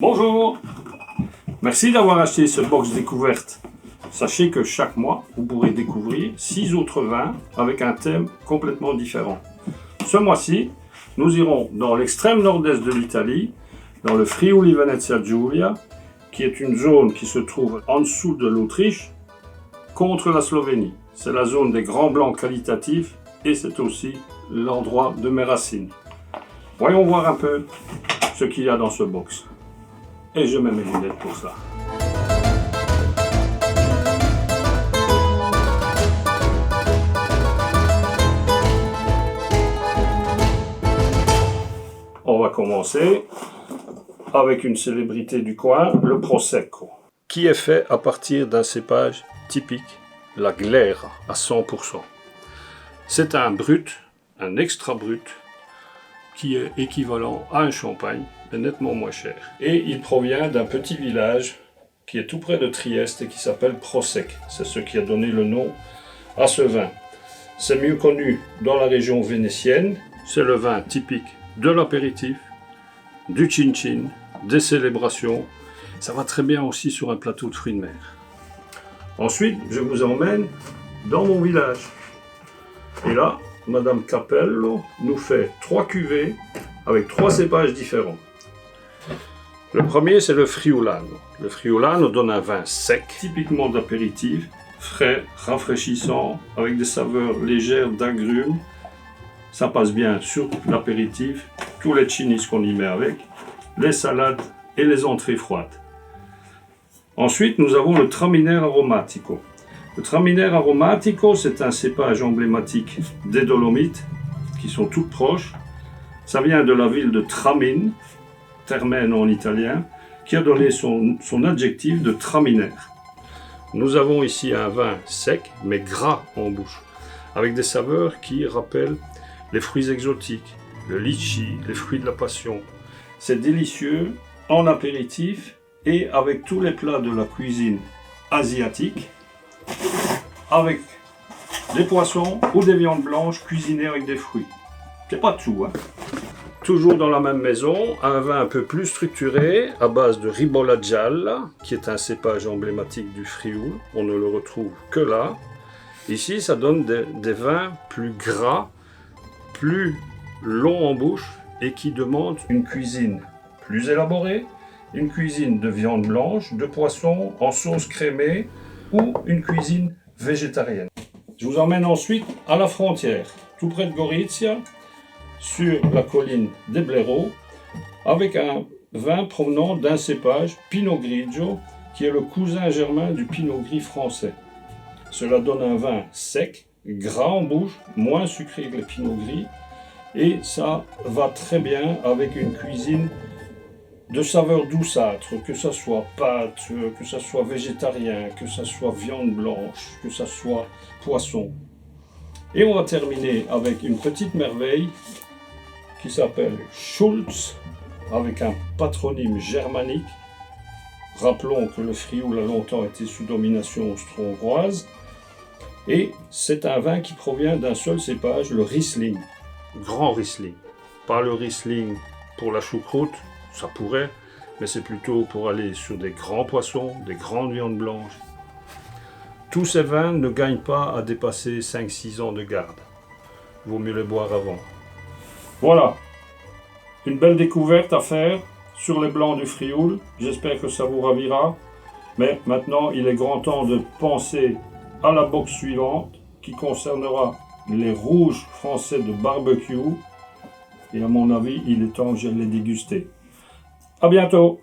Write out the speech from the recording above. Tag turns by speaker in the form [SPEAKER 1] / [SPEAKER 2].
[SPEAKER 1] Bonjour, merci d'avoir acheté ce box découverte. Sachez que chaque mois, vous pourrez découvrir 6 autres vins avec un thème complètement différent. Ce mois-ci, nous irons dans l'extrême nord-est de l'Italie, dans le Friuli-Venezia Giulia, qui est une zone qui se trouve en dessous de l'Autriche, contre la Slovénie. C'est la zone des grands blancs qualitatifs et c'est aussi l'endroit de mes racines. Voyons voir un peu ce qu'il y a dans ce box. Et je mets mes lunettes pour ça. On va commencer avec une célébrité du coin, le Prosecco, qui est fait à partir d'un cépage typique, la Glera, à 100%. C'est un brut, un extra brut, qui est équivalent à un champagne, mais nettement moins cher. Et il provient d'un petit village qui est tout près de Trieste et qui s'appelle Prosec. C'est ce qui a donné le nom à ce vin. C'est mieux connu dans la région vénitienne. C'est le vin typique de l'apéritif, du chin-chin, des célébrations. Ça va très bien aussi sur un plateau de fruits de mer. Ensuite, je vous emmène dans mon village. Et là, Madame Capello nous fait 3 cuvées avec 3 cépages différents. Le premier, c'est le Friulano. Le Friulano donne un vin sec, typiquement d'apéritif, frais, rafraîchissant, avec des saveurs légères d'agrumes. Ça passe bien sur l'apéritif, tous les chinis qu'on y met avec, les salades et les entrées froides. Ensuite, nous avons le Traminer Aromatico. Le Traminer Aromatico, c'est un cépage emblématique des Dolomites, qui sont toutes proches. Ça vient de la ville de Tramine, Termene en italien, qui a donné son adjectif de Traminer. Nous avons ici un vin sec, mais gras en bouche, avec des saveurs qui rappellent les fruits exotiques, le litchi, les fruits de la passion. C'est délicieux en apéritif et avec tous les plats de la cuisine asiatique, avec des poissons ou des viandes blanches cuisinées avec des fruits. C'est pas tout, hein. Toujours dans la même maison, un vin un peu plus structuré à base de Ribolla Gialla, qui est un cépage emblématique du Frioul. On ne le retrouve que là. Ici, ça donne des vins plus gras, plus longs en bouche et qui demandent une cuisine plus élaborée, une cuisine de viande blanche, de poisson en sauce crémée ou une cuisine végétarienne. Je vous emmène ensuite à la frontière, tout près de Gorizia, sur la colline des Blaireaux, avec un vin provenant d'un cépage Pinot Grigio, qui est le cousin germain du Pinot Gris français. Cela donne un vin sec, gras en bouche, moins sucré que les Pinot Gris, et ça va très bien avec une cuisine de saveurs douceâtres, que ça soit pâte, que ça soit végétarien, que ça soit viande blanche, que ça soit poisson. Et on va terminer avec une petite merveille qui s'appelle Schultz, avec un patronyme germanique. Rappelons que le Frioul a longtemps été sous domination austro-hongroise. Et c'est un vin qui provient d'un seul cépage, le Riesling. Grand Riesling. Pas le Riesling pour la choucroute, ça pourrait, mais c'est plutôt pour aller sur des grands poissons, des grandes viandes blanches. Tous ces vins ne gagnent pas à dépasser 5-6 ans de garde. Vaut mieux les boire avant. Voilà, une belle découverte à faire sur les blancs du Frioul. J'espère que ça vous ravira. Mais maintenant, il est grand temps de penser à la box suivante qui concernera les rouges français de barbecue. Et à mon avis, il est temps que je les déguste. À bientôt!